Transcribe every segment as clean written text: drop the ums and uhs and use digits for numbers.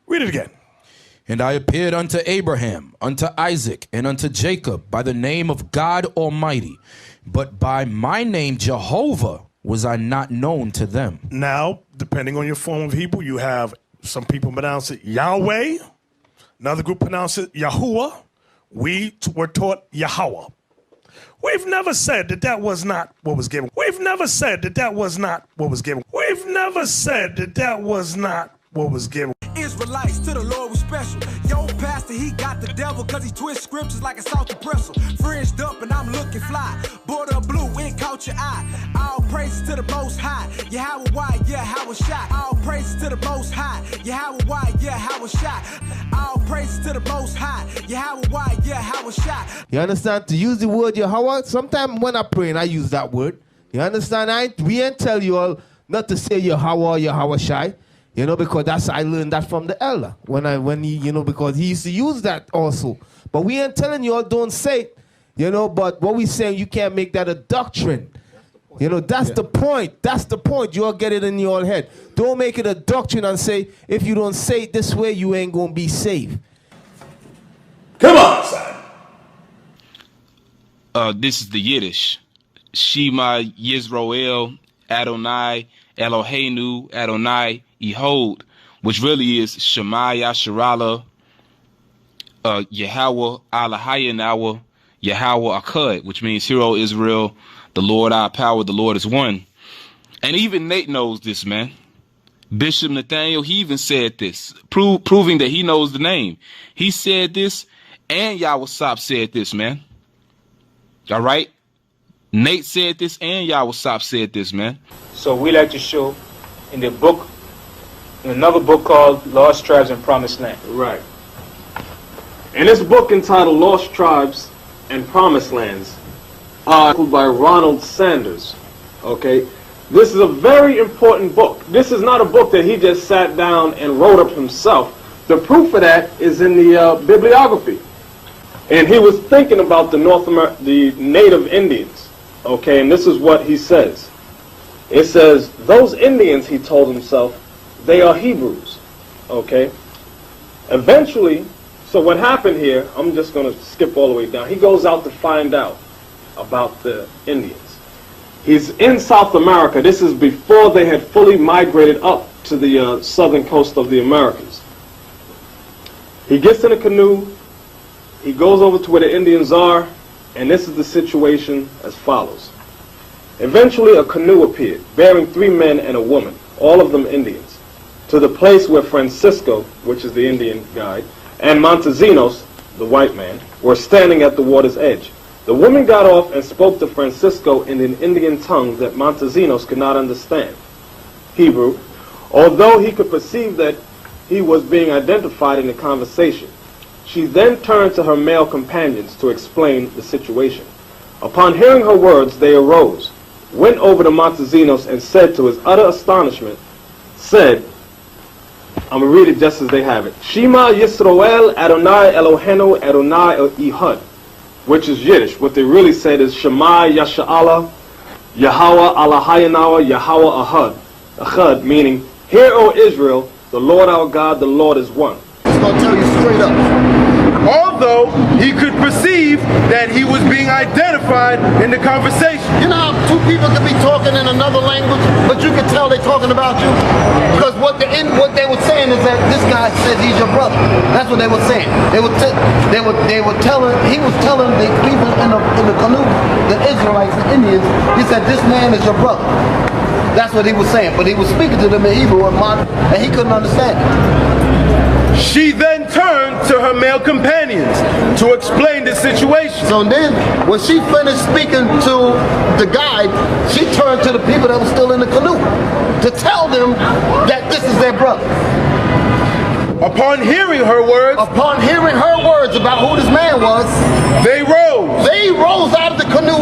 Read it again. And I appeared unto Abraham, unto Isaac, and unto Jacob by the name of God Almighty. But by my name Jehovah was I not known to them. Now, depending on your form of Hebrew, you have some people pronounce it Yahweh. Another group pronounce it Yahuwah. We were taught Yahweh. We've never said that that was not what was given. We've never said that that was not what was given. We've never said that that was not what was given. Israelites to the Lord was special. Yo, pastor, he got the devil cause he twist scriptures like a salty pretzel. Fringed up and I'm looking fly. Border blue, it caught your eye. All praises to the most high. Yahweh, why, yeah, how was shot. All praises to the most high. Yahweh, why, yeah, how was shot. All praises to the most high. Yahweh, why, yeah, how was shot. You understand? To use the word Yahweh, sometimes when I pray and I use that word, you understand? We ain't tell you all not to say Yahweh or Yahweh Shai. You know, because I learned that from the elder when he, you know, because he used to use that also. But we ain't telling you all don't say it, you know, but what we saying, you can't make that a doctrine. You know, that's the point. That's the point. You all get it in your head. Don't make it a doctrine and say, if you don't say it this way, you ain't going to be safe. Come on, son. This is the Yiddish. Shema Yisroel Adonai Eloheinu Adonai Ehod, which really is Shema Yasharala Yahweh Alahayanawa Yahweh Akkad, which means Hero Israel, the Lord our power, the Lord is one. And even Nate knows this, man. Bishop Nathaniel, he even said this, proving that he knows the name. He said this, and Yahweh Sop said this, man. All right? Nate said this, and Yahweh Sop said this, man. So we like to show in the book, in another book called Lost Tribes and Promised Land. Right. In this book entitled Lost Tribes and Promised Lands, by Ronald Sanders, okay, this is a very important book. This is not a book that he just sat down and wrote up himself. The proof of that is in the bibliography. And he was thinking about the the native Indians, okay, and this is what he says. It says, those Indians, he told himself, they are Hebrews, okay? Eventually, so what happened here, I'm just going to skip all the way down. He goes out to find out about the Indians. He's in South America. This is before they had fully migrated up to the southern coast of the Americas. He gets in a canoe. He goes over to where the Indians are, and this is the situation as follows. Eventually, a canoe appeared, bearing 3 men and a woman, all of them Indians, to the place where Francisco, which is the Indian guide, and Montesinos, the white man, were standing at the water's edge. The woman got off and spoke to Francisco in an Indian tongue that Montesinos could not understand, Hebrew, although he could perceive that he was being identified in the conversation. She then turned to her male companions to explain the situation. Upon hearing her words, they arose, went over to Montesinos, and said to his utter astonishment, said, I'm going to read it just as they have it. Shema Yisroel Adonai Eloheinu Adonai Ehud, which is Yiddish. What they really said is Shema Yasha'ala Yahweh Alahayanawa Yahweh Ahad, meaning, Hear, O Israel, the Lord our God, the Lord is one. I'm going to tell you straight up. Although he could perceive that he was being identified in the conversation. You know how 2 people could be talking in another language, but you could tell they're talking about you? Because what they were saying is that this guy said he's your brother. That's what they were saying. He was telling the people in the canoe, the Israelites, the Indians, he said, this man is your brother. That's what he was saying. But he was speaking to them in Hebrew and he couldn't understand it. She then turned to her male companions to explain the situation. So then, when she finished speaking to the guide, she turned to the people that were still in the canoe to tell them that this is their brother. Upon hearing her words about who this man was, they rose. They rose out of the canoe,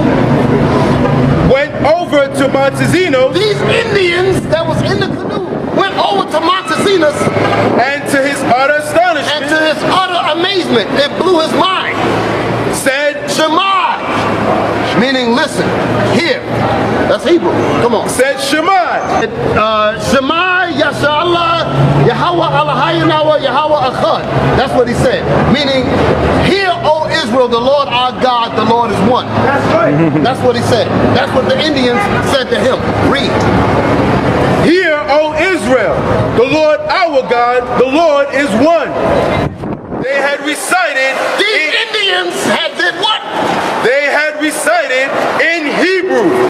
went over to Montesinos. These Indians that was in the canoe went over to Montesinos, and to his utter astonishment, and to his utter amazement, it blew his mind, said, Shema meaning listen, hear. That's Hebrew. Come on. Said Shema. Shema Yashallah Yahweh Eloheinu Yahweh Echad. That's what he said. Meaning, hear, O Israel, the Lord our God, the Lord is one. That's right. That's what he said. That's what the Indians said to him. Read. Hear, O Israel, the Lord our God, the Lord is one. They had recited. These Indians had did what? They had recited in Hebrew.